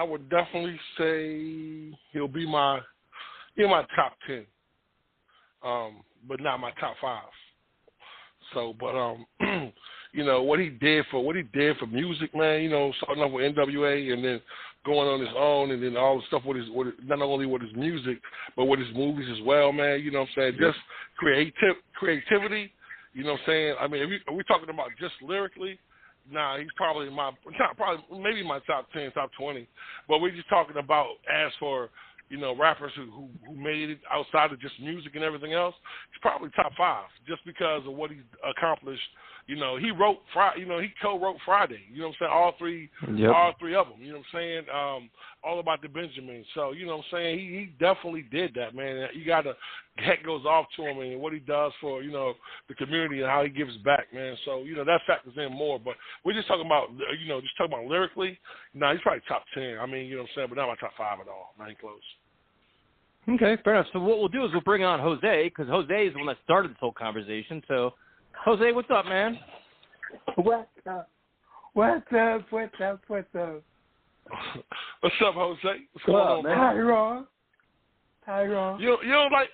would definitely say he'll be my top 10, but not my top 5. So, but you know what he did for music, man. You know, starting off with NWA and then going on his own, and then all the stuff with not only with his music but with his movies as well, man. You know what I'm saying? Just creativity. You know what I'm saying? I mean, are we talking about just lyrically? Nah, he's probably maybe my top 10, top 20. But we're just talking about as for, you know, rappers who made it outside of just music and everything else. He's probably top 5 just because of what he's accomplished. You know, he co-wrote Friday. You know what I'm saying? All three of them. You know what I'm saying? All About the Benjamins. So, you know what I'm saying? He definitely did that, man. You got to, hat goes off to him and what he does for, you know, the community and how he gives back, man. So, you know, that factors in more. But we're just talking about, you know, lyrically. Nah, he's probably top 10. I mean, you know what I'm saying? But not my top 5 at all. Not even close. Okay, fair enough. So what we'll do is we'll bring on Jose, because Jose is the one that started this whole conversation. So, Jose, what's up, man? What's up? What's up? What's up, Jose? What's going on, man? Tyrone. You don't like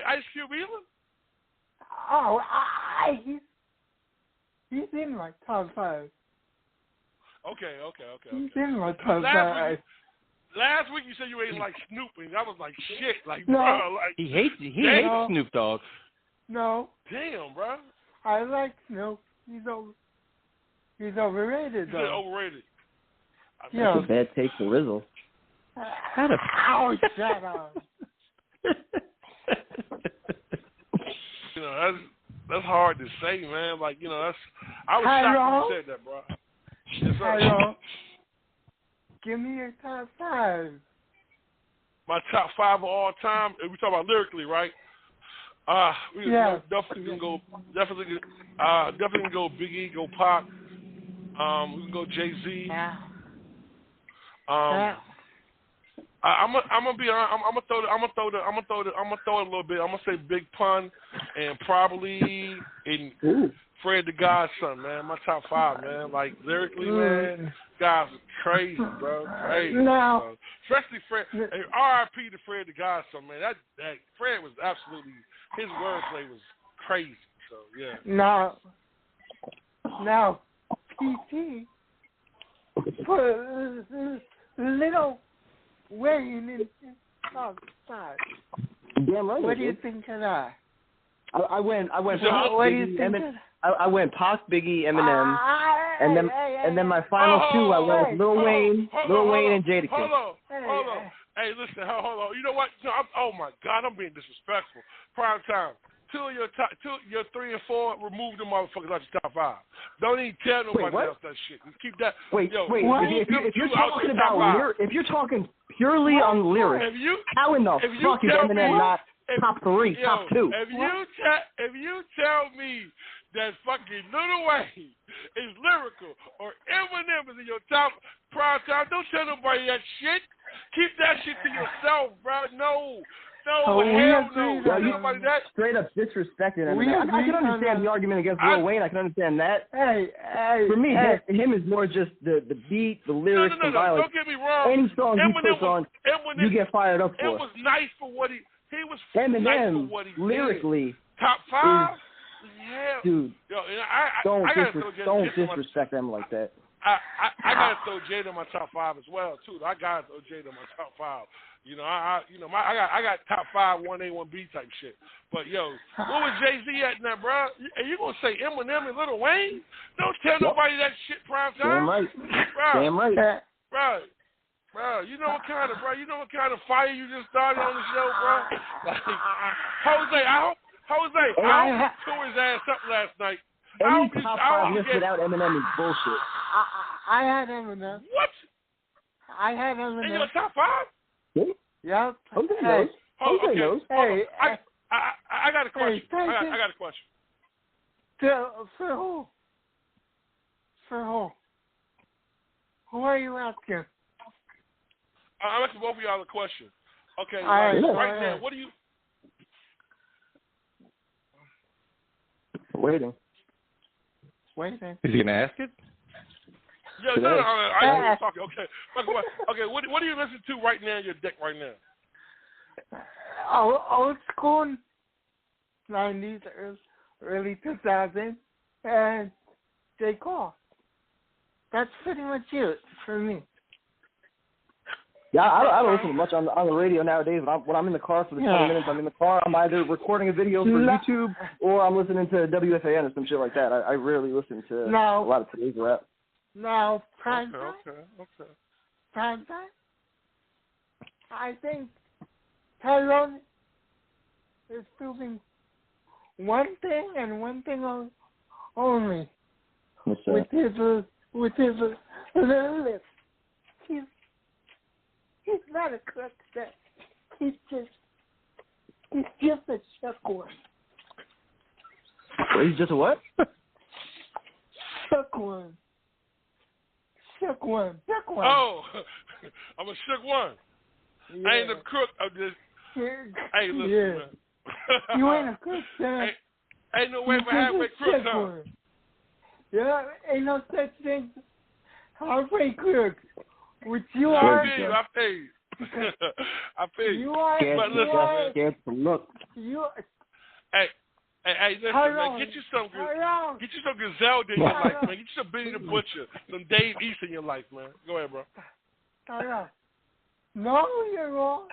Ice Cube either? Oh, he's in my top 5. Okay. He's in my top 5. Last week you said you ain't like Snoop, and I was like, shit, like, no. bro, like he hates Snoop Dogg. No. Damn, bro. I like Snoop. He's overrated, though. He's overrated. That's a bad take for Rizzle. Oh, shut up. You know, that's hard to say, man. Like, you know, I was shocked when you said that, bro. Yes, sir. Hello. Give me your top 5. My top 5 of all time. If we talk about lyrically, right? We definitely can go Biggie, go Pac. We can go Jay-Z. I'm gonna be honest. I'm gonna throw it a little bit. I'm gonna say Big Pun and probably Fred the Godson, man. My top 5, man. Like lyrically, man, guys are crazy, bro. Crazy. No. Bro. Especially Fred. And R.I.P. to Fred the Godson, man. That Fred was absolutely, his wordplay was crazy. So yeah. Now, PT put Little Wayne in top 5. Damn right. What do you think of that? I went Pac, Biggie, Eminem. I went Pac, Biggie, Eminem, and then my final 2 I went with Lil Wayne and Jadakiss. Hold on. Hey, listen, hold on. You know what? Oh my God, I'm being disrespectful. Prime time. 2 of your 3 and 4, remove them motherfuckers out your top 5. Don't even tell nobody else that shit. Just keep that. Wait. If you're talking purely on lyrics, how in the fuck is Eminem not top 3, top 2? If you tell me that fucking Lil Wayne is lyrical or Eminem is in your top prime time, don't tell nobody that shit. Keep that shit to yourself, bro. No, hell no. Nobody that. Straight up disrespecting Eminem. I can understand the argument against Lil Wayne. I can understand that. For me, him is more just the beat, the lyrics, the violence. Don't get me wrong. Any song he puts on, you get fired up for. It was nice for what he was. Eminem, nice for what he lyrically, did. Top 5. Yeah. Dude, Yo, don't disrespect them like that. I gotta throw Jada in my top 5 as well too. I gotta throw Jada in my top 5. You know, I got top 5 1A 1B type shit. But yo, what was Jay-Z at now, bro? And you gonna say Eminem and Lil Wayne? Don't tell nobody that shit prime time. Damn right. Bro, Damn right. Bro, you know what kind of fire you just started on the show, bro? Like, Jose, I hope he tore his ass up last night. Any top 5 list without Eminem is bullshit. I had Eminem. What? I had Eminem. In your top 5? Yep. Jose knows. Jose knows. Hey, I got a question. Hey, I got a question. For who? For who? Who are you asking? I'm asking both of y'all a question. Okay, right now, what do you... Waiting. Waiting. Is he gonna ask it? Yeah, no, I was talking. Okay, what do you listen to right now in your deck right now? Old school 90s, early 2000s, and J. Cole. That's pretty much it for me. Yeah, I don't listen to much on the radio nowadays. When I'm in the car for the 20 minutes I'm in the car, I'm either recording a video for YouTube or I'm listening to WFAN or some shit like that. I rarely listen to a lot of today's rap. Now, prime time. Okay. Prime time. I think Tyrone is proving one thing and one thing only. What's that? With his lips. He's not a crook. He's just a shuckworm. He's just a what? Shuckworm. Oh, I'm a shook one. Yeah. I ain't a crook. I'm just. Hey, listen, man. You ain't a crook, son. Ain't no way for halfway crooks, huh? Yeah, ain't no such thing. Halfway crooks. Which you are. I paid. I paid. You are. Scared to look. Hey, listen, man. Get you some Griselda in your life, man. Get you some Benny the Butcher, some Dave East in your life, man. Go ahead, bro. Tyrone, know you're wrong,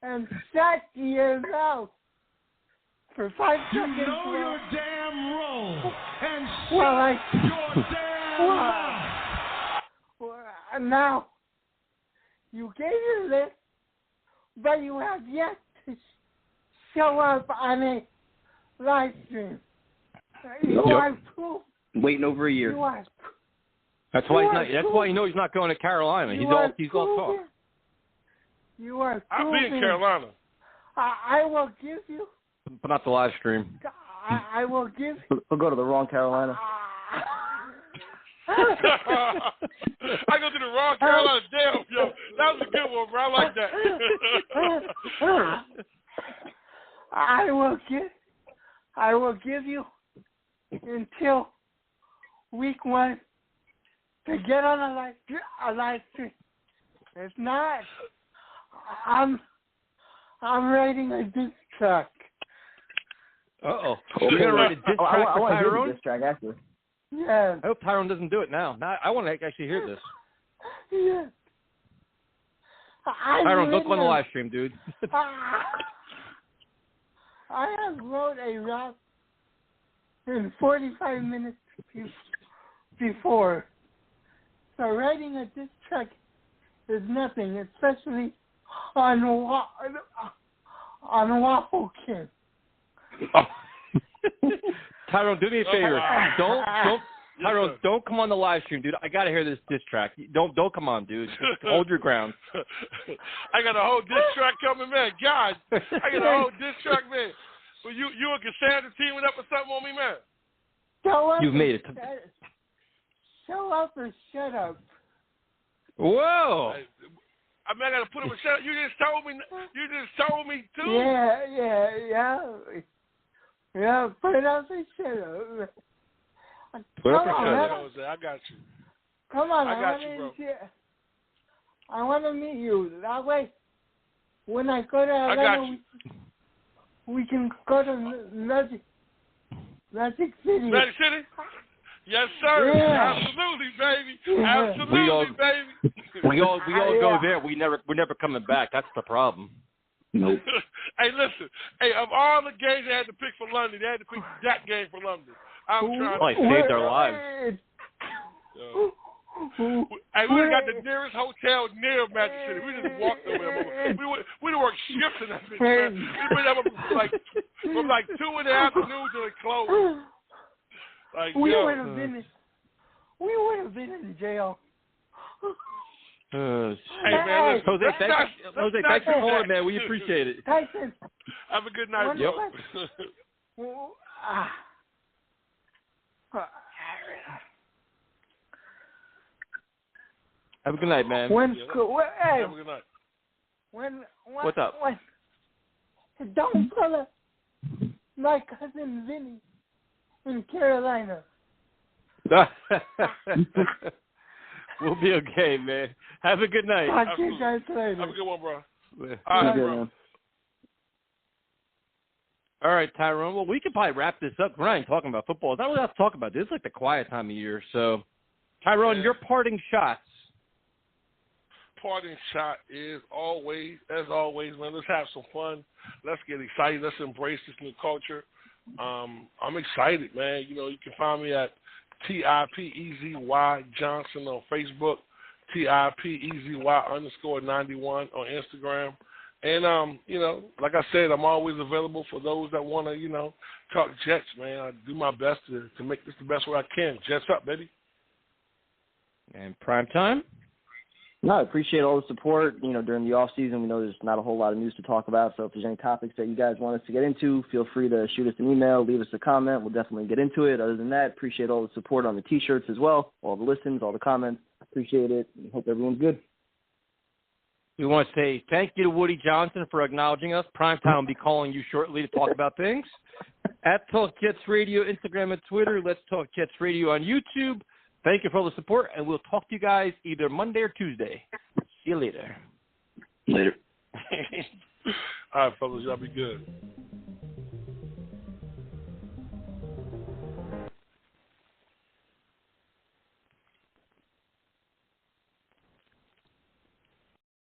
and shut your mouth for 5 seconds. You know you're damn wrong, and shut your damn mouth. Now, you gave your list, but you have yet to show up on a live stream. You are proof. Waiting over a year. That's why you know he's not going to Carolina. He's all talk. You are proving. I'll be in Carolina. I will give you. But not the live stream. I will give. We'll go to the wrong Carolina. I go to the wrong Carolina. Damn, yo. That was a good one, bro. I like that. I will give you until week 1 to get on a live stream. If not, I'm writing a diss track. Uh-oh. You're going to write a diss track for Tyrone? Diss track, actually. Yeah. I hope Tyrone doesn't do it now. I want to actually hear this. Yeah. Tyrone, don't go on the live stream, dude. I have wrote a rap in 45 minutes before. So writing a diss track is nothing, especially on Waffle King. Oh. Tyrone, do me a favor. Tyrone, don't come on the live stream, dude. I gotta hear this diss track. Don't come on, dude. Just hold your ground. I got a whole diss track coming, man. God, I got a whole diss track, man. Well, you and Cassandra teaming up or something on me, man? You've made it. Show up or shut up. Whoa. I mean, I gotta put him in shut up. You just told me too. Yeah, put up and shut up. Come on, Jose. I got you. Come on, I got you, bro. I want to meet you. That way, when I go to Atlanta, we can go to Magic City. Magic City? Yes, sir. Yeah. Absolutely, baby. Absolutely, baby. We all go there. We're never coming back. That's the problem. Nope. Hey, listen. Hey, of all the games they had to pick for London, they had to pick that game for London. I'm trying to saved our lives. Hey, we got the nearest hotel near Magic City. We just walked over there. We done worked shifts in that bitch, man. We've been there from like 2 in the afternoon till it closed. Like, we would have been in jail. Hey, man, listen, Jose, thanks for calling, man. We appreciate it. Tyson. Have a good night, Yep. Have a good night, man. Hey, have a good night. What's up? Don't tell my cousin Vinny in Carolina. We'll be okay, man. Have a good night. Talk to you guys later. Have a good one, bro. All right, bro. All right, Tyrone. Well, we could probably wrap this up. We're not even talking about football. It's not really enough to talk about. This is like the quiet time of year. So, Tyrone, your parting shots. Parting shot is as always, man, let's have some fun. Let's get excited. Let's embrace this new culture. I'm excited, man. You know, you can find me at TIPEZY Johnson on Facebook, TIPEZY_91 on Instagram. And, you know, like I said, I'm always available for those that want to, you know, talk Jets, man. I do my best to make this the best way I can. Jets up, baby. And prime time? No, I appreciate all the support. You know, during the off season, we know there's not a whole lot of news to talk about. So if there's any topics that you guys want us to get into, feel free to shoot us an email, leave us a comment. We'll definitely get into it. Other than that, appreciate all the support on the T-shirts as well, all the listens, all the comments. Appreciate it. And hope everyone's good. We want to say thank you to Woody Johnson for acknowledging us. Primetime will be calling you shortly to talk about things. At Talk Jets Radio, Instagram and Twitter. Let's Talk Jets Radio on YouTube. Thank you for all the support, and we'll talk to you guys either Monday or Tuesday. See you later. Later. All right, fellas, y'all be good.